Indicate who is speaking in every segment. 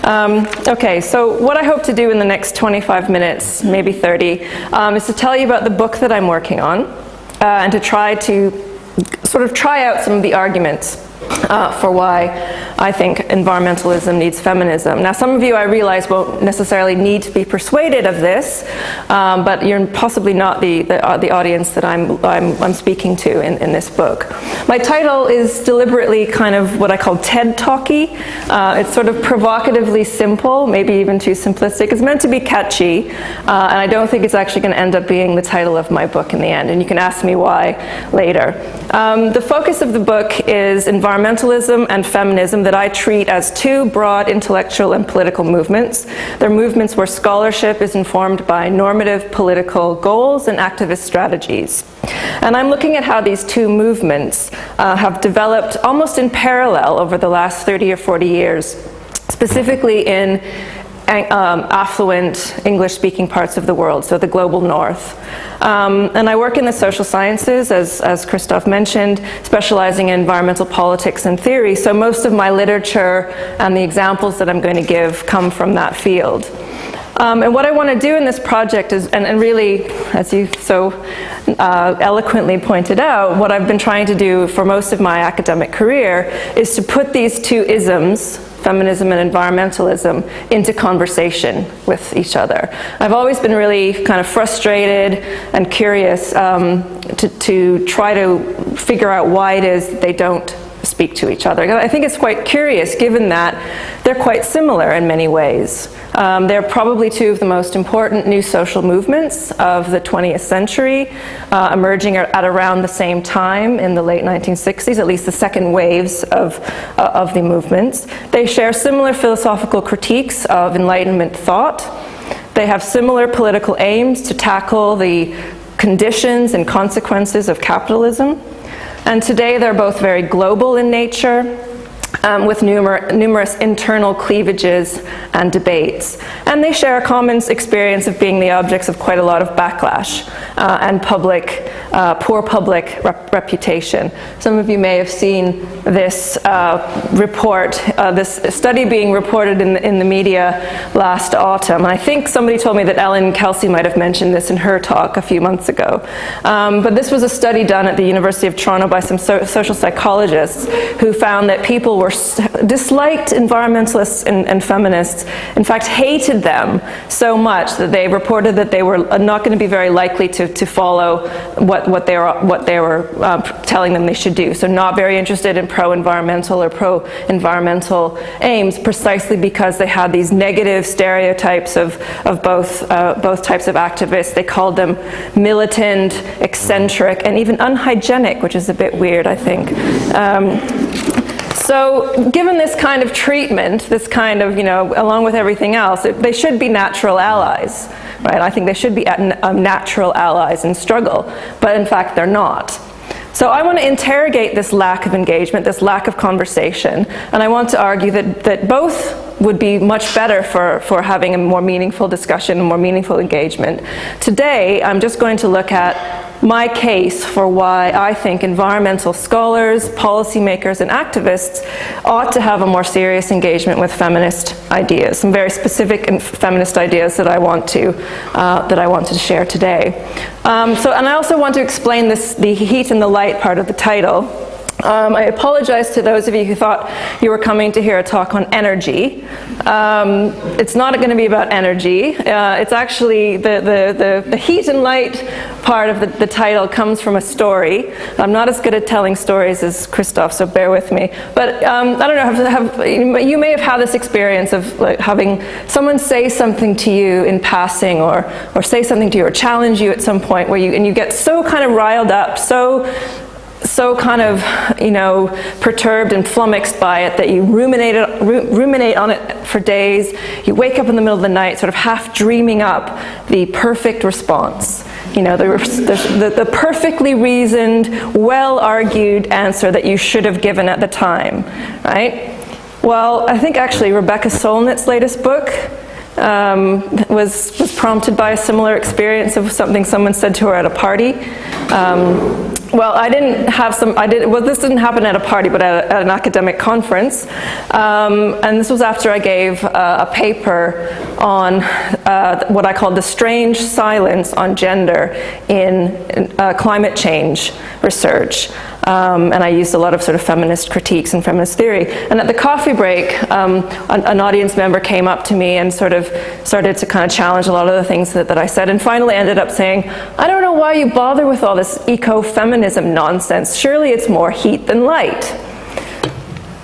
Speaker 1: Okay, so what I hope to do in the next 25 minutes, maybe 30, is to tell you about the book that I'm working on and to try to sort of try out some of the arguments for why I think environmentalism needs feminism. Now, some of you, I realize, won't necessarily need to be persuaded of this, but you're possibly not the audience that I'm speaking to in this book. My title is deliberately kind of what I call TED Talky. It's sort of provocatively simple, maybe even too simplistic. It's meant to be catchy, and I don't think it's actually going to end up being the title of my book in the end, and you can ask me why later. The focus of the book is environmentalism and feminism that I treat as two broad intellectual and political movements. They're movements where scholarship is informed by normative political goals and activist strategies. And I'm looking at how these two movements have developed almost in parallel over the last 30 or 40 years, specifically in affluent English-speaking parts of the world, so the global north. And I work in the social sciences, as Christoph mentioned, specializing in environmental politics and theory, so most of my literature and the examples that I'm going to give come from that field. And what I want to do in this project is, and really, as you so eloquently pointed out, what I've been trying to do for most of my academic career is to put these two isms, feminism and environmentalism, into conversation with each other. I've always been really kind of frustrated and curious to try to figure out why it is that they don't speak to each other. I think it's quite curious given that they're quite similar in many ways. They're probably two of the most important new social movements of the 20th century, emerging at around the same time in the late 1960s, at least the second waves of the movements. They share similar philosophical critiques of Enlightenment thought. They have similar political aims to tackle the conditions and consequences of capitalism. And today they're both very global in nature, with numerous internal cleavages and debates. And they share a common experience of being the objects of quite a lot of backlash and poor public reputation. Some of you may have seen this report, this study being reported in the media last autumn. I think somebody told me that Ellen Kelsey might have mentioned this in her talk a few months ago. But this was a study done at the University of Toronto by some social psychologists who found that people were disliked environmentalists and feminists, in fact hated them so much that they reported that they were not going to be very likely to follow what they were telling them they should do. So not very interested in pro-environmental or pro-environmental aims, precisely because they had these negative stereotypes of both types of activists. They called them militant, eccentric, and even unhygienic, which is a bit weird, I think. So given this kind of treatment, this kind of, along with everything else, they should be natural allies, right? I think they should be natural allies in struggle, but in fact they're not. So I want to interrogate this lack of engagement, this lack of conversation, and I want to argue that both would be much better for having a more meaningful discussion, a more meaningful engagement. Today, I'm just going to look at my case for why I think environmental scholars, policymakers, and activists ought to have a more serious engagement with feminist ideas, some very specific feminist ideas that I want to share today. And I also want to explain the heat and the light part of the title. I apologize to those of you who thought you were coming to hear a talk on energy. It's not going to be about energy. It's actually the heat and light part of the title comes from a story. I'm not as good at telling stories as Christoph, so bear with me. But I don't know, you may have had this experience of having someone say something to you in passing, or say something to you, or challenge you at some point where you get so kind of riled up, so kind of, perturbed and flummoxed by it that you ruminate on it for days. You wake up in the middle of the night sort of half dreaming up the perfect response. The perfectly reasoned, well-argued answer that you should have given at the time, right? Well, I think actually Rebecca Solnit's latest book was prompted by a similar experience of something someone said to her at a party. Well, this didn't happen at a party, but at an academic conference. And this was after I gave a paper on what I called the strange silence on gender in climate change research. And I used a lot of sort of feminist critiques and feminist theory. And at the coffee break, an audience member came up to me and sort of started to kind of challenge a lot of the things that I said, and finally ended up saying, I don't know why you bother with all this ecofeminism nonsense. Surely it's more heat than light.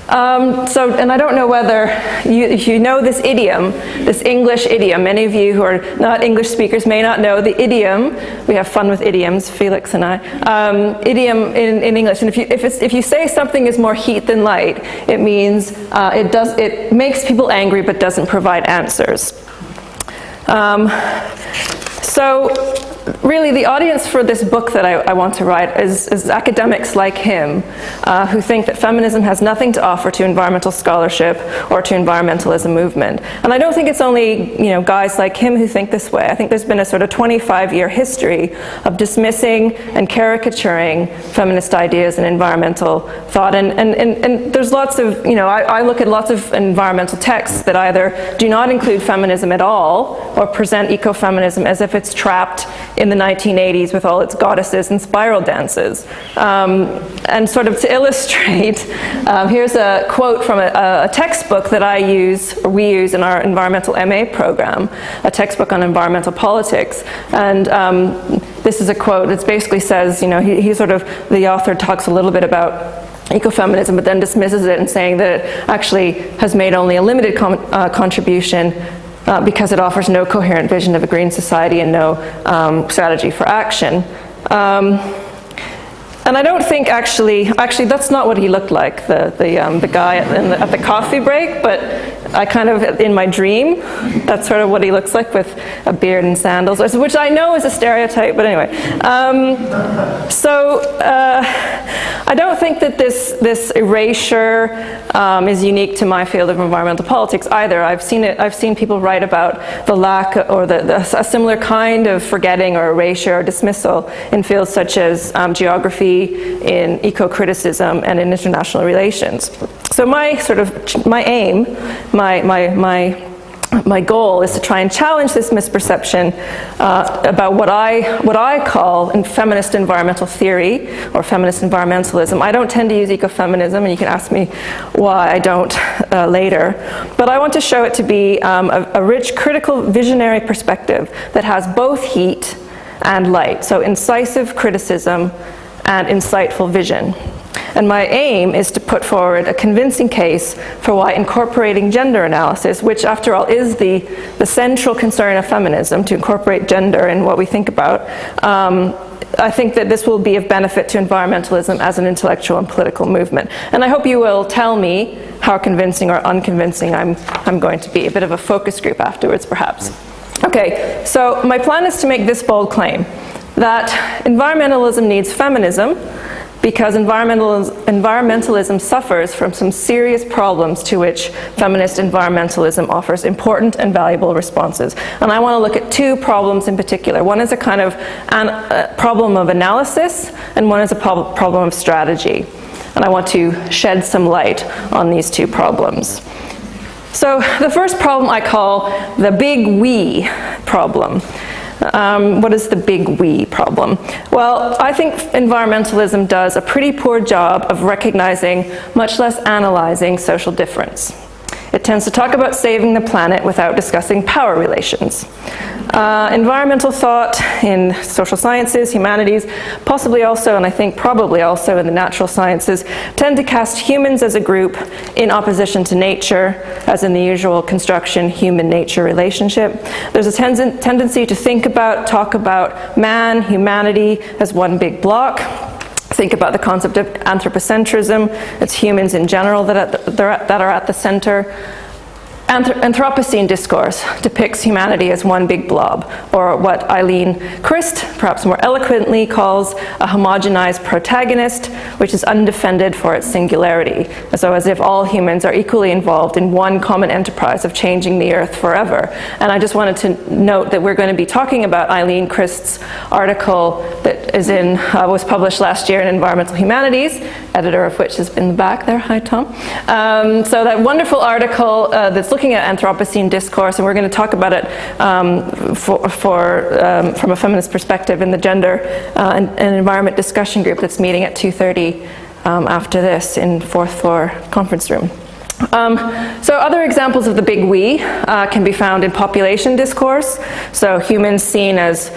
Speaker 1: And I don't know whether you know this idiom, this English idiom. Many of you who are not English speakers may not know the idiom. We have fun with idioms, Felix and I. Idiom in English. And if you say something is more heat than light, it means it makes people angry but doesn't provide answers. So really, the audience for this book that I want to write is academics like him who think that feminism has nothing to offer to environmental scholarship or to environmentalism movement. And I don't think it's only guys like him who think this way. I think there's been a sort of 25-year history of dismissing and caricaturing feminist ideas and environmental thought. And there's lots of, I look at lots of environmental texts that either do not include feminism at all or present ecofeminism as if it's trapped in the 1980s with all its goddesses and spiral dances. And sort of to illustrate, here's a quote from a textbook that we use in our environmental MA program, a textbook on environmental politics. And this is a quote. It basically says, the author talks a little bit about ecofeminism, but then dismisses it and saying that it actually has made only a limited contribution because it offers no coherent vision of a green society and no strategy for action. And I don't think actually that's not what he looked like, the guy at the coffee break, but I kind of, in my dream, that's sort of what he looks like with a beard and sandals, which I know is a stereotype, but anyway. I don't think that this erasure is unique to my field of environmental politics either. I've seen people write about the lack or a similar kind of forgetting or erasure or dismissal in fields such as geography, in eco-criticism, and in international relations. So my aim, my goal is to try and challenge this misperception about what I call feminist environmental theory or feminist environmentalism. I don't tend to use ecofeminism, and you can ask me why I don't later. But I want to show it to be a rich, critical, visionary perspective that has both heat and light. So incisive criticism and insightful vision. And my aim is to put forward a convincing case for why incorporating gender analysis, which after all is the central concern of feminism, to incorporate gender in what we think about, I think that this will be of benefit to environmentalism as an intellectual and political movement. And I hope you will tell me how convincing or unconvincing I'm going to be. A bit of a focus group afterwards, perhaps. Okay, so my plan is to make this bold claim, that environmentalism needs feminism because environmentalism suffers from some serious problems to which feminist environmentalism offers important and valuable responses. And I want to look at two problems in particular. One is a kind of problem of analysis, and one is a problem of strategy. And I want to shed some light on these two problems. So the first problem I call the big we problem. What is the big we problem? Well, I think environmentalism does a pretty poor job of recognizing, much less analyzing, social difference. It tends to talk about saving the planet without discussing power relations. Environmental thought in social sciences, humanities, possibly also, and I think probably also in the natural sciences, tend to cast humans as a group in opposition to nature, as in the usual construction human-nature relationship. There's a tendency to talk about man, humanity, as one big block. Think about the concept of anthropocentrism. It's humans in general that are at the center. Anthropocene discourse depicts humanity as one big blob, or what Eileen Christ, perhaps more eloquently, calls a homogenized protagonist, which is undefended for its singularity, so as if all humans are equally involved in one common enterprise of changing the earth forever. And I just wanted to note that we're going to be talking about Eileen Christ's article that is was published last year in Environmental Humanities, editor of which is in the back there. Hi, Tom. So that wonderful article that's looking at Anthropocene discourse, and we're going to talk about it from a feminist perspective in the Gender and Environment discussion group that's meeting at 2:30 after this in 4th floor conference room. So other examples of the big we can be found in population discourse. So humans seen as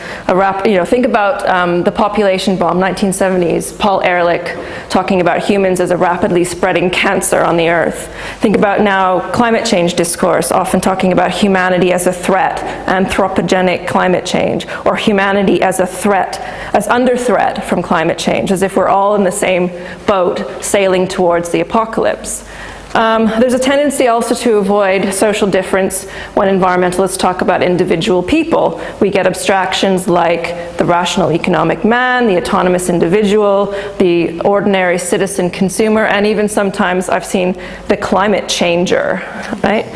Speaker 1: think about the population bomb, 1970s, Paul Ehrlich talking about humans as a rapidly spreading cancer on the earth. Think about now climate change discourse, often talking about humanity as a threat, anthropogenic climate change, or humanity as a threat, as under threat from climate change, as if we're all in the same boat sailing towards the apocalypse. There's a tendency also to avoid social difference when environmentalists talk about individual people. We get abstractions like the rational economic man, the autonomous individual, the ordinary citizen consumer, and even sometimes I've seen the climate changer, right?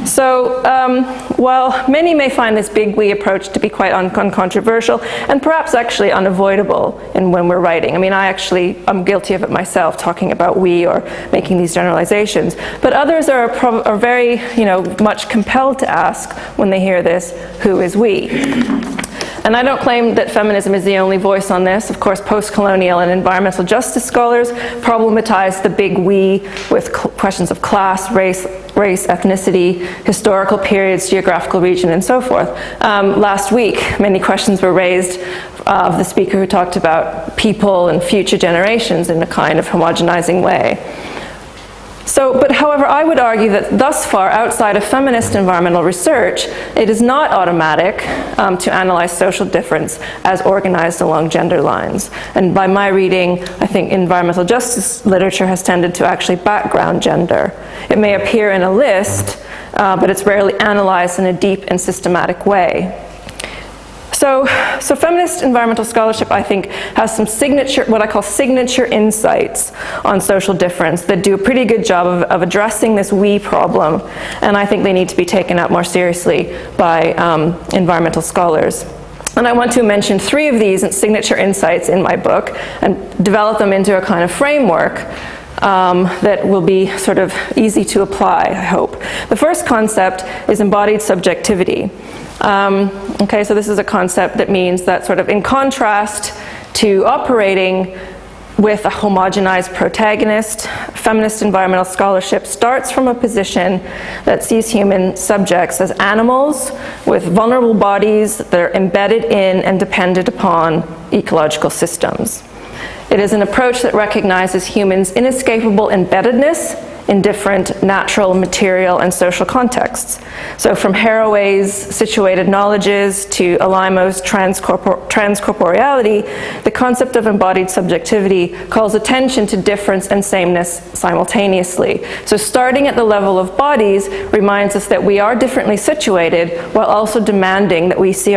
Speaker 1: So while many may find this big we approach to be quite uncontroversial and perhaps actually unavoidable when we're writing. I mean, I'm guilty of it myself, talking about we or making these generalizations. But others are very, much compelled to ask when they hear this, who is we? And I don't claim that feminism is the only voice on this. Of course, post-colonial and environmental justice scholars problematize the big we with questions of class, race, ethnicity, historical periods, geographical region, and so forth. Last week, many questions were raised of the speaker who talked about people and future generations in a kind of homogenizing way. But however, I would argue that thus far, outside of feminist environmental research, it is not automatic to analyze social difference as organized along gender lines. And by my reading, I think environmental justice literature has tended to actually background gender. It may appear in a list, but it's rarely analyzed in a deep and systematic way. So feminist environmental scholarship, I think, has some what I call signature insights on social difference that do a pretty good job of addressing this we problem, and I think they need to be taken up more seriously by environmental scholars. And I want to mention 3 of these signature insights in my book and develop them into a kind of framework that will be sort of easy to apply, I hope. The first concept is embodied subjectivity. Okay, so this is a concept that means that sort of in contrast to operating with a homogenized protagonist, feminist environmental scholarship starts from a position that sees human subjects as animals with vulnerable bodies that are embedded in and dependent upon ecological systems. It is an approach that recognizes humans' inescapable embeddedness in different natural, material, and social contexts. So from Haraway's situated knowledges to Alaimo's transcorporeality, the concept of embodied subjectivity calls attention to difference and sameness simultaneously. So starting at the level of bodies reminds us that we are differently situated while also demanding that we see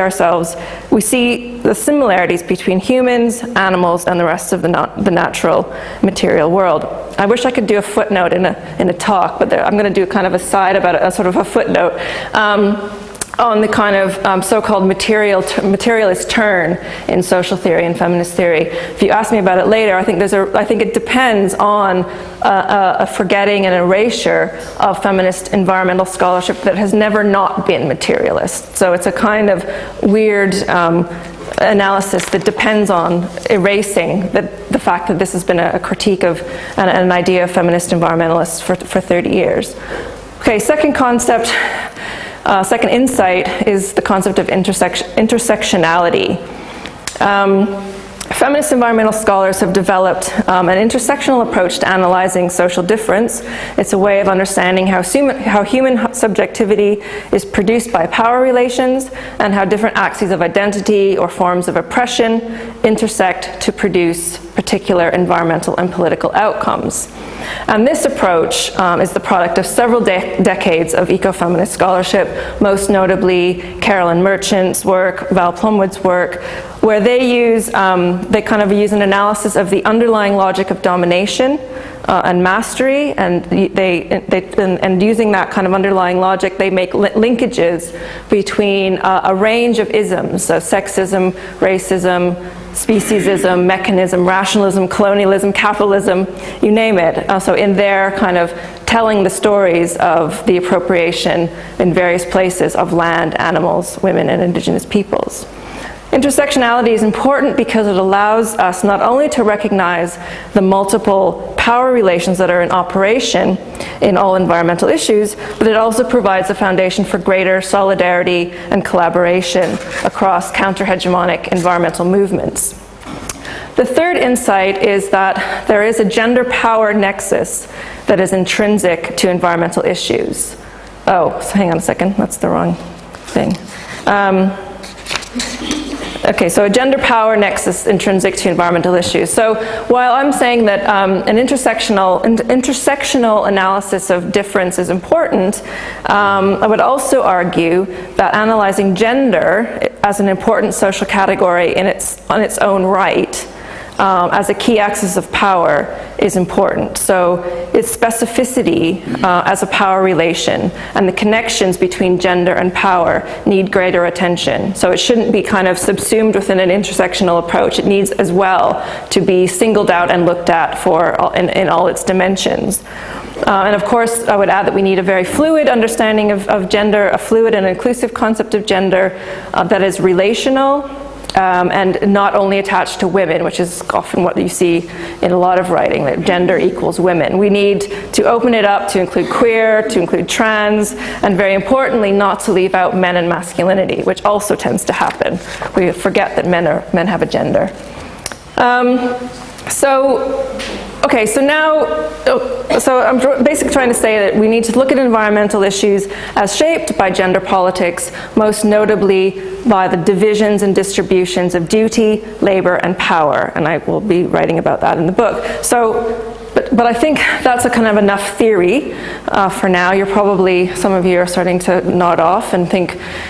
Speaker 1: the similarities between humans, animals, and the rest of the natural material world. I wish I could do a footnote in a talk, but I'm going to do kind of a side about it, a sort of a footnote on the kind of so-called materialist turn in social theory and feminist theory. If you ask me about it later, I think it depends on a forgetting and erasure of feminist environmental scholarship that has never not been materialist. So it's a kind of weird analysis that depends on erasing the fact that this has been a critique of an idea of feminist environmentalists for 30 years. Okay, second insight is the concept of intersectionality. Feminist environmental scholars have developed an intersectional approach to analyzing social difference. It's a way of understanding how human subjectivity is produced by power relations and how different axes of identity or forms of oppression intersect to produce particular environmental and political outcomes. And this approach is the product of several decades of ecofeminist scholarship, most notably Sherilyn Merchant's work, Val Plumwood's work, where they kind of use an analysis of the underlying logic of domination and mastery, and and using that kind of underlying logic, they make linkages between a range of isms, so sexism, racism, speciesism, mechanism, rationalism, colonialism, capitalism, you name it. So in their kind of telling the stories of the appropriation in various places of land, animals, women, and indigenous peoples. Intersectionality is important because it allows us not only to recognize the multiple power relations that are in operation in all environmental issues, but it also provides a foundation for greater solidarity and collaboration across counter-hegemonic environmental movements. The third insight is that there is a gender power nexus that is intrinsic to environmental issues. Oh, so hang on a second, that's the wrong thing. Okay, so a gender power nexus intrinsic to environmental issues. So while I'm saying that an intersectional analysis of difference is important, I would also argue that analyzing gender as an important social category on its own right, as a key axis of power, is important. So its specificity as a power relation and the connections between gender and power need greater attention. So it shouldn't be kind of subsumed within an intersectional approach. It needs as well to be singled out and looked at in all its dimensions. And of course, I would add that we need a very fluid understanding of gender, a fluid and inclusive concept of gender that is relational, and not only attached to women, which is often what you see in a lot of writing, that gender equals women. We need to open it up to include queer, to include trans, and very importantly, not to leave out men and masculinity, which also tends to happen. We forget that men have a gender. Okay, so I'm basically trying to say that we need to look at environmental issues as shaped by gender politics, most notably by the divisions and distributions of duty, labor, and power. And I will be writing about that in the book. But I think that's a kind of enough theory for now. Some of you are starting to nod off and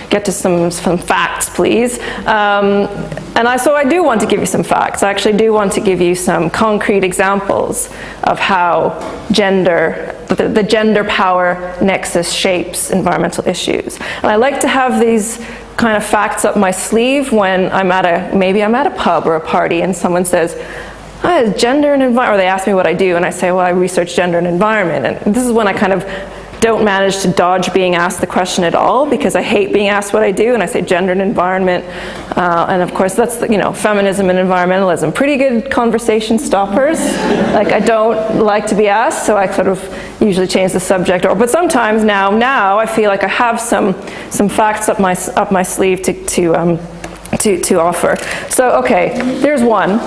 Speaker 1: get to some facts, please. So I do want to give you some facts. I actually do want to give you some concrete examples of how the gender power nexus shapes environmental issues. And I like to have these kind of facts up my sleeve when maybe I'm at a pub or a party and someone says, gender and environment, or they ask me what I do, and I say, well, I research gender and environment. And this is when I kind of don't manage to dodge being asked the question at all, because I hate being asked what I do, and I say gender and environment. And of course, that's, feminism and environmentalism. Pretty good conversation stoppers. Like, I don't like to be asked, so I sort of usually change the subject. But sometimes now I feel like I have some facts up my sleeve to offer. So, okay, there's one.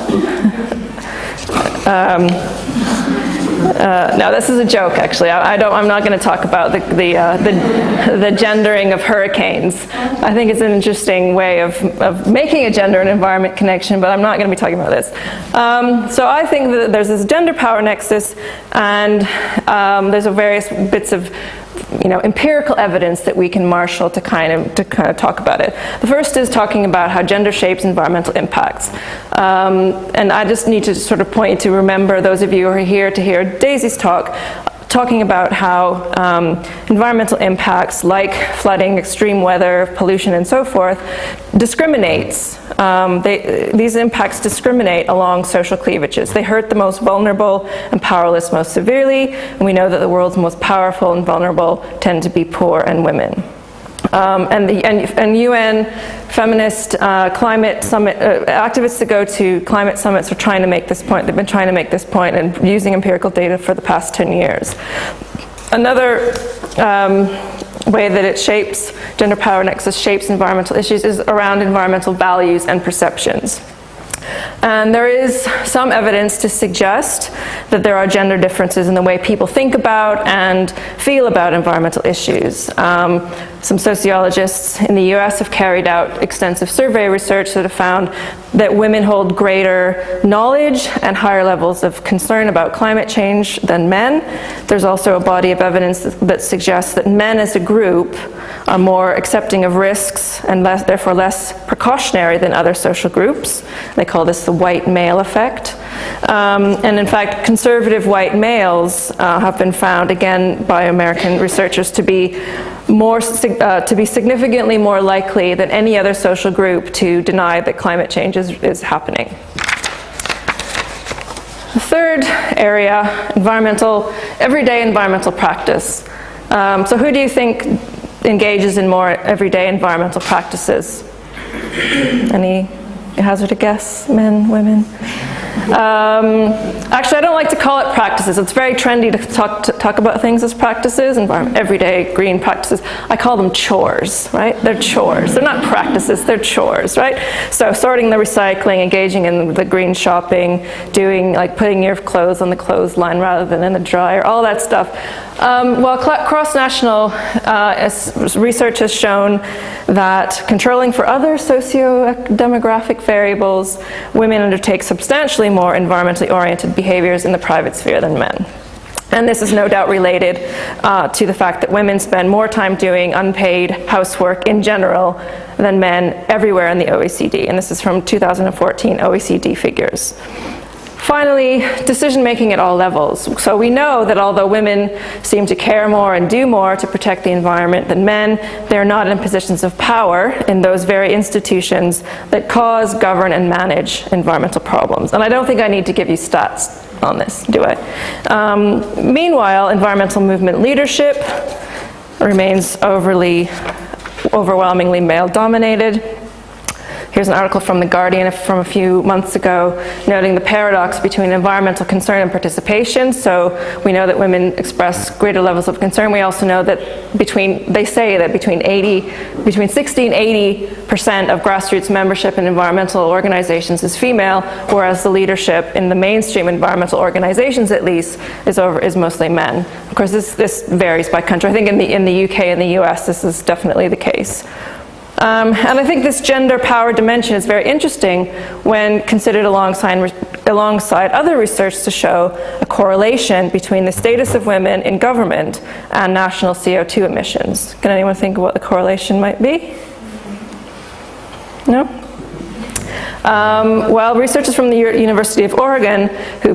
Speaker 1: No, this is a joke, actually. I'm not going to talk about the gendering of hurricanes. I think it's an interesting way of making a gender and environment connection, but I'm not going to be talking about this. So I think that there's this gender power nexus, and there's various bits of empirical evidence that we can marshal to kind of talk about it. The first is talking about how gender shapes environmental impacts. And I just need to sort of point you to remember, those of you who are here to hear Daisy's talking about how environmental impacts like flooding, extreme weather, pollution, and so forth discriminates. These impacts discriminate along social cleavages. They hurt the most vulnerable and powerless most severely, and we know that the world's most powerful and vulnerable tend to be poor and women. And UN feminist climate summit activists that go to climate summits are trying to make this point. They've been trying to make this point and using empirical data for the past 10 years. Another way that it shapes, gender power nexus shapes environmental issues, is around environmental values and perceptions. And there is some evidence to suggest that there are gender differences in the way people think about and feel about environmental issues. Some sociologists in the US have carried out extensive survey research that have found that women hold greater knowledge and higher levels of concern about climate change than men. There's also a body of evidence that suggests that men as a group are more accepting of risks and therefore less precautionary than other social groups. They call this the white male effect. And in fact, conservative white males have been found, again, by American researchers to be significantly more likely than any other social group to deny that climate change is happening. The third area, everyday environmental practice. So who do you think engages in more everyday environmental practices? Any hazard a guess? Men, women? Actually, I don't like to call it practices. It's very trendy to talk about things as practices, everyday green practices. I call them chores, right? They're chores. They're not practices, they're chores, right? So sorting the recycling, engaging in the green shopping, putting your clothes on the clothesline rather than in the dryer, all that stuff. Well, cross-national research has shown that controlling for other socio-demographic variables, women undertake substantially more environmentally oriented behaviors in the private sphere than men. And this is no doubt related to the fact that women spend more time doing unpaid housework in general than men everywhere in the OECD. And this is from 2014 OECD figures. Finally, decision-making at all levels. So we know that although women seem to care more and do more to protect the environment than men, they're not in positions of power in those very institutions that cause, govern, and manage environmental problems. And I don't think I need to give you stats on this, do I? Meanwhile, environmental movement leadership remains overwhelmingly male-dominated. Here's an article from The Guardian from a few months ago noting the paradox between environmental concern and participation. So we know that women express greater levels of concern. We also know that they say that between 60 and 80% of grassroots membership in environmental organizations is female, whereas the leadership in the mainstream environmental organizations, at least, is mostly men. Of course, this varies by country. I think in the UK and the US, this is definitely the case. And I think this gender power dimension is very interesting when considered alongside other research to show a correlation between the status of women in government and national CO2 emissions. Can anyone think of what the correlation might be? No? Well, researchers from the University of Oregon who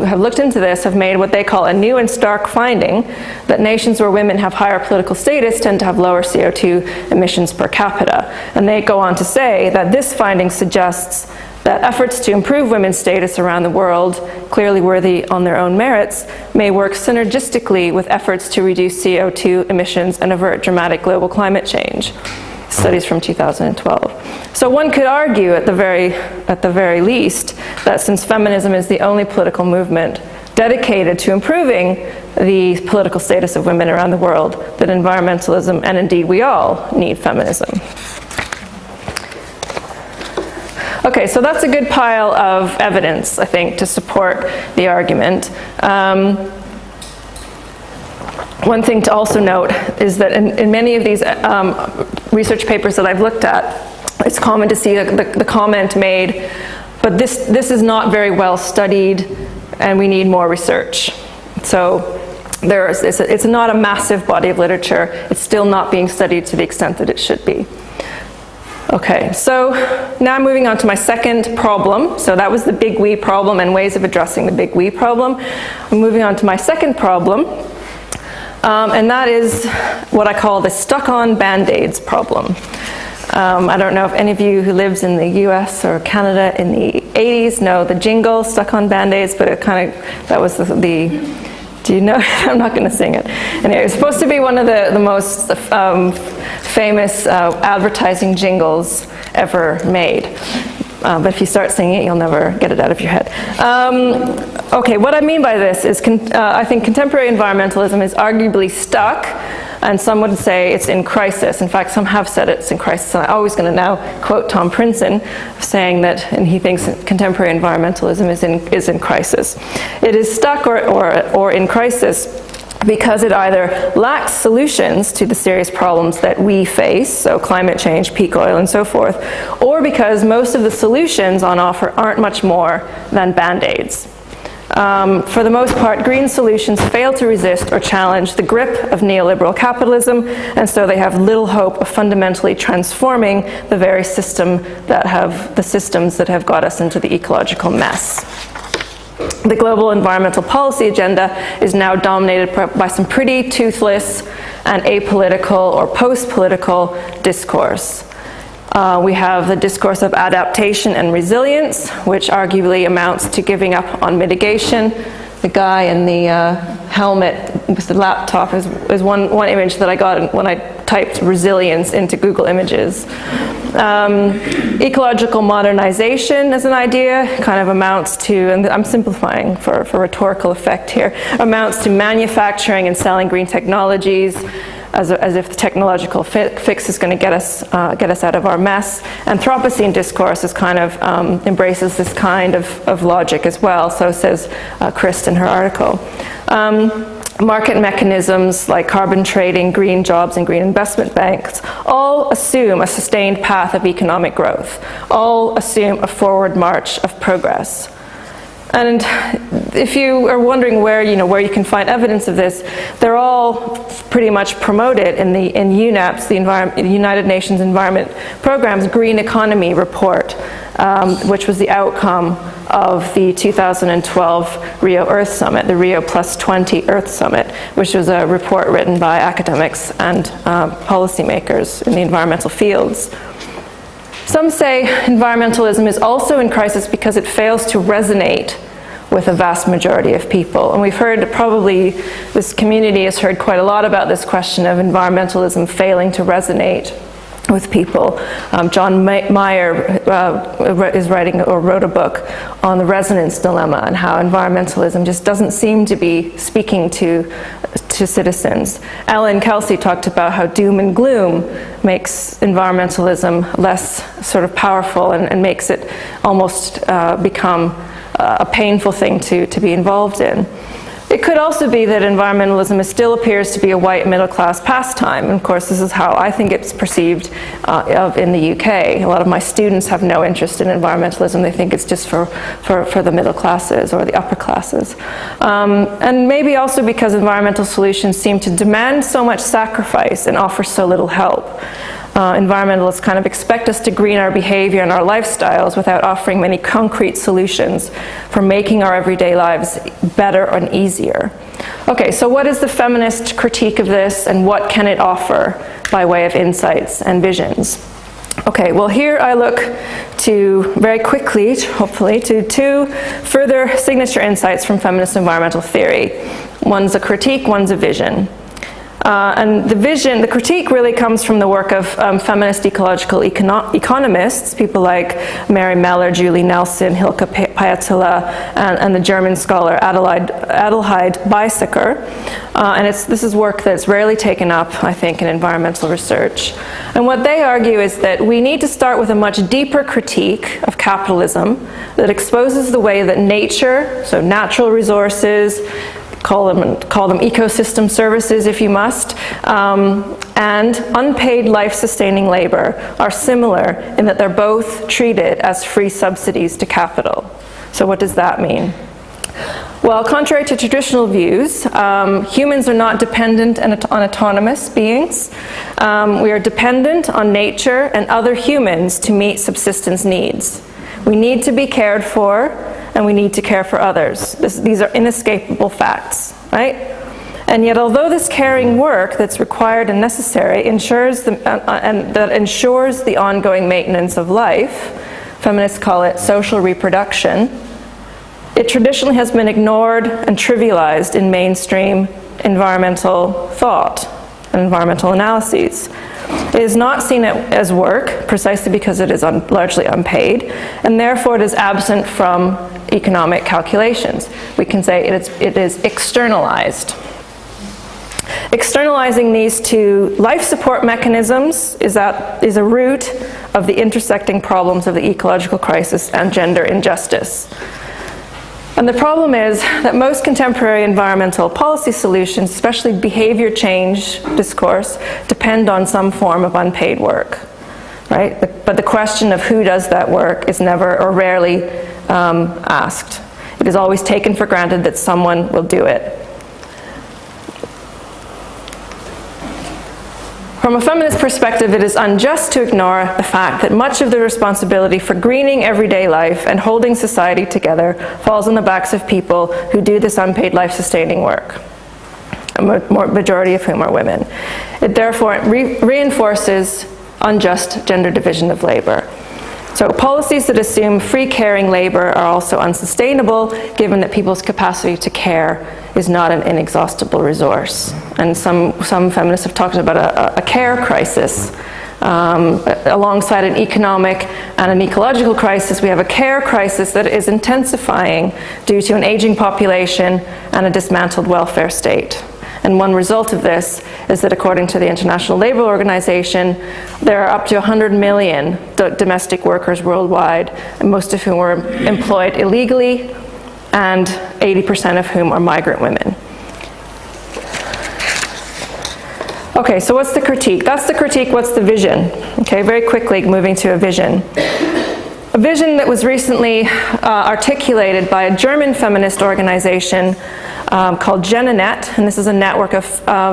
Speaker 1: have looked into this have made what they call a new and stark finding that nations where women have higher political status tend to have lower CO2 emissions per capita. And they go on to say that this finding suggests that efforts to improve women's status around the world, clearly worthy on their own merits, may work synergistically with efforts to reduce CO2 emissions and avert dramatic global climate change. Studies from 2012. So one could argue at the very least that since feminism is the only political movement dedicated to improving the political status of women around the world, that environmentalism, and indeed we all, need feminism. Okay, so that's a good pile of evidence, I think, to support the argument. One thing to also note is that in many of these research papers that I've looked at, it's common to see the comment made, but this is not very well studied and we need more research. So it's not a massive body of literature. It's still not being studied to the extent that it should be. Okay, so now I'm moving on to my second problem. So that was the big we problem and ways of addressing the big we problem. I'm moving on to my second problem. And that is what I call the stuck-on Band-Aids problem. I don't know if any of you who lives in the US or Canada in the 80s know the jingle, stuck-on Band-Aids, but that was do you know? I'm not going to sing it. Anyway, it was supposed to be one of the most famous advertising jingles ever made. But if you start singing it, you'll never get it out of your head. Okay, what I mean by this is I think contemporary environmentalism is arguably stuck And some would say it's in crisis. In fact, some have said it's in crisis. And I'm always going to now quote Tom Princeton, saying that, and he thinks contemporary environmentalism is in crisis. It is stuck or in crisis because it either lacks solutions to the serious problems that we face, so climate change, peak oil, and so forth, or because most of the solutions on offer aren't much more than Band-Aids. For the most part, green solutions fail to resist or challenge the grip of neoliberal capitalism, and so they have little hope of fundamentally transforming the very systems that have got us into the ecological mess. The global environmental policy agenda is now dominated by some pretty toothless and apolitical or post-political discourse. We have the discourse of adaptation and resilience, which arguably amounts to giving up on mitigation. The guy in the helmet with the laptop is one image that I got when I typed resilience into Google Images. Ecological modernization as an idea kind of amounts to, and I'm simplifying for rhetorical effect here, amounts to manufacturing and selling green technologies as if the technological fix is going to get us out of our mess. Anthropocene discourse is kind of embraces this kind of logic as well, so says Christ in her article. Market mechanisms like carbon trading, green jobs, and green investment banks all assume a sustained path of economic growth, all assume a forward march of progress. And if you are wondering where you can find evidence of this, they're all pretty much promoted in UNEP's, the United Nations Environment Programme's Green Economy report, which was the outcome of the 2012 Rio Earth Summit, the Rio +20 Earth Summit, which was a report written by academics and policymakers in the environmental fields. Some say environmentalism is also in crisis because it fails to resonate with a vast majority of people. And we've heard, probably this community has heard quite a lot about this question of environmentalism failing to resonate with people. John Mayer is writing or wrote a book on the resonance dilemma and how environmentalism just doesn't seem to be speaking to citizens. Ellen Kelsey talked about how doom and gloom makes environmentalism less sort of powerful and makes it almost become a painful thing to be involved in. It could also be that environmentalism still appears to be a white middle-class pastime. And of course, this is how I think it's perceived in the UK. A lot of my students have no interest in environmentalism. They think it's just for the middle classes or the upper classes. And maybe also because environmental solutions seem to demand so much sacrifice and offer so little help. Environmentalists kind of expect us to green our behavior and our lifestyles without offering many concrete solutions for making our everyday lives better and easier. Okay, so what is the feminist critique of this, and what can it offer by way of insights and visions? Okay, well here I look to, very quickly, hopefully, to two further signature insights from feminist environmental theory. One's a critique, one's a vision. And the critique really comes from the work of feminist ecological economists, people like Mary Meller, Julie Nelson, Hilke Pietila, and the German scholar Adelheid Beisecker. And this is work that's rarely taken up, I think, in environmental research. And what they argue is that we need to start with a much deeper critique of capitalism that exposes the way that nature, so natural resources, call them ecosystem services if you must, and unpaid life-sustaining labor are similar in that they're both treated as free subsidies to capital. So what does that mean? Well, contrary to traditional views, humans are not dependent on autonomous beings. We are dependent on nature and other humans to meet subsistence needs. We need to be cared for, and we need to care for others. These are inescapable facts, right? And yet, although this caring work that's required and necessary ensures the ongoing maintenance of life, feminists call it social reproduction, it traditionally has been ignored and trivialized in mainstream environmental thought and environmental analyses. It is not seen as work, precisely because it is largely unpaid, and therefore it is absent from economic calculations. We can say it is externalized. Externalizing these to life support mechanisms is a root of the intersecting problems of the ecological crisis and gender injustice. And the problem is that most contemporary environmental policy solutions, especially behavior change discourse, depend on some form of unpaid work, right? But the question of who does that work is never or rarely asked. It is always taken for granted that someone will do it. From a feminist perspective, it is unjust to ignore the fact that much of the responsibility for greening everyday life and holding society together falls on the backs of people who do this unpaid life-sustaining work, a majority of whom are women. It therefore reinforces unjust gender division of labor. So policies that assume free caring labor are also unsustainable, given that people's capacity to care is not an inexhaustible resource. And some feminists have talked about a care crisis. Alongside an economic and an ecological crisis, we have a care crisis that is intensifying due to an aging population and a dismantled welfare state. And one result of this is that according to the International Labour Organization, there are up to 100 million domestic workers worldwide, and most of whom are employed illegally, and 80% of whom are migrant women. Okay, so what's the critique? That's the critique, what's the vision? Okay, very quickly moving to a vision. A vision that was recently articulated by a German feminist organization called Genenet, and this is a network of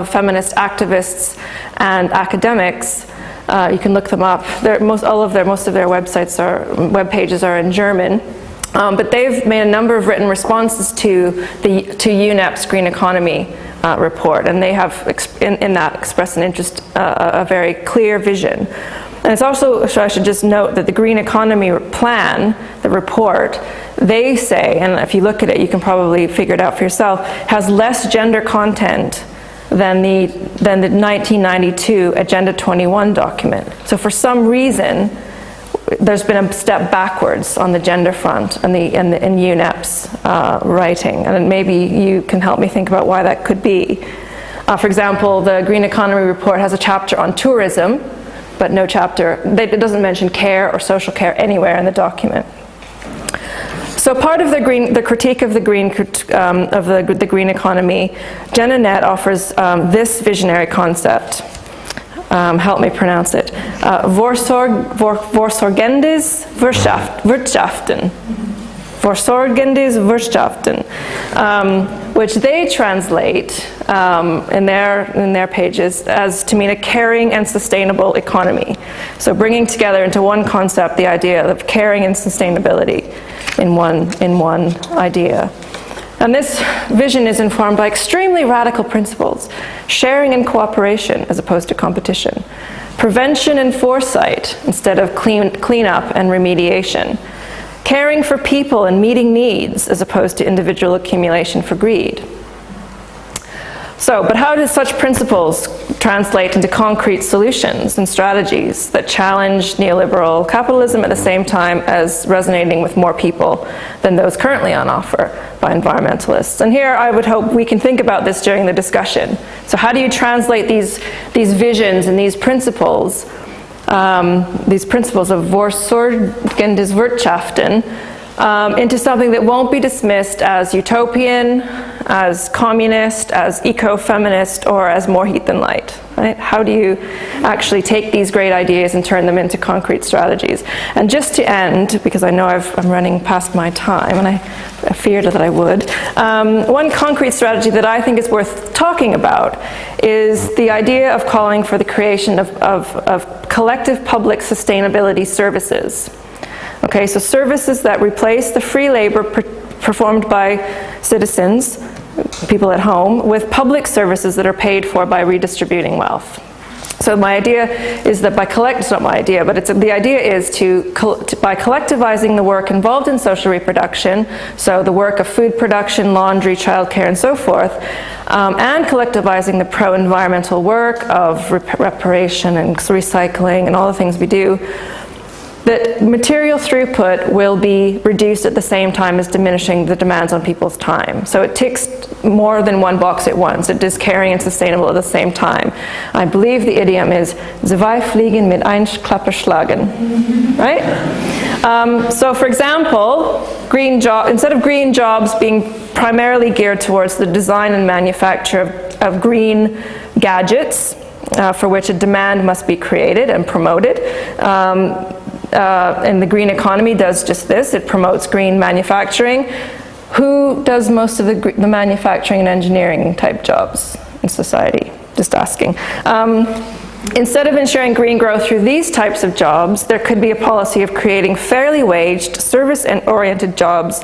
Speaker 1: feminist activists and academics. You can look them up. Most of their web pages are in German. But they've made a number of written responses to UNEP's Green Economy report, and they have in that expressed an interest, a very clear vision. And it's also, so I should just note that the Green Economy plan, the report, they say, and if you look at it, you can probably figure it out for yourself, has less gender content than the 1992 Agenda 21 document. So for some reason, there's been a step backwards on the gender front in UNEP's writing, and maybe you can help me think about why that could be. For example, the Green Economy report has a chapter on tourism, but no chapter, it doesn't mention care or social care anywhere in the document. So part of the critique of the green economy, Genenet offers this visionary concept. Help me pronounce it. Vorsorgendes Wirtschaften. Vorsorgendes Wirtschaften, which they translate in their pages as to mean a caring and sustainable economy. So bringing together into one concept the idea of caring and sustainability in one idea. And this vision is informed by extremely radical principles: sharing and cooperation as opposed to competition, prevention and foresight instead of cleanup and remediation, caring for people and meeting needs as opposed to individual accumulation for greed. But how do such principles translate into concrete solutions and strategies that challenge neoliberal capitalism at the same time as resonating with more people than those currently on offer by environmentalists? And here I would hope we can think about this during the discussion. So how do you translate these visions and these principles of Vorsorgendes Wirtschaften into something that won't be dismissed as utopian, as communist, as eco-feminist, or as more heat than light, right? How do you actually take these great ideas and turn them into concrete strategies? And just to end, because I know I'm running past my time, and I feared that I would, one concrete strategy that I think is worth talking about is the idea of calling for the creation of collective public sustainability services. Okay, so services that replace the free labor performed by citizens, people at home, with public services that are paid for by redistributing wealth. So my idea is that it's not my idea, but the idea is by collectivizing the work involved in social reproduction, so the work of food production, laundry, childcare, and so forth, and collectivizing the pro-environmental work of reparation and recycling and all the things we do, that material throughput will be reduced at the same time as diminishing the demands on people's time. So it ticks more than one box at once. It is caring and sustainable at the same time. I believe the idiom is zwei Fliegen mit ein Klappe schlagen, right? So for example, instead of green jobs being primarily geared towards the design and manufacture of green gadgets, for which a demand must be created and promoted, and the green economy does just this. It promotes green manufacturing. Who does most of the manufacturing and engineering type jobs in society? Just asking. Instead of ensuring green growth through these types of jobs, there could be a policy of creating fairly waged, service-oriented jobs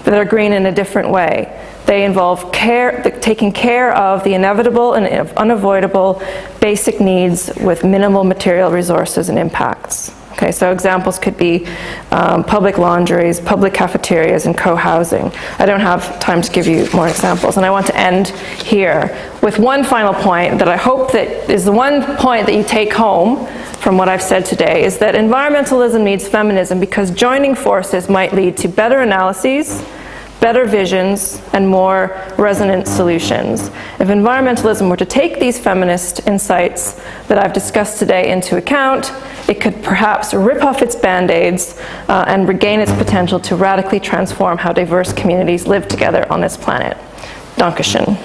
Speaker 1: that are green in a different way. They involve taking care of the inevitable and unavoidable basic needs with minimal material resources and impacts. Okay, so examples could be public laundries, public cafeterias, and co-housing. I don't have time to give you more examples, and I want to end here with one final point that I hope that is the one point that you take home from what I've said today, is that environmentalism needs feminism because joining forces might lead to better analyses, better visions, and more resonant solutions. If environmentalism were to take these feminist insights that I've discussed today into account, it could perhaps rip off its band-aids and regain its potential to radically transform how diverse communities live together on this planet. Dankeschön.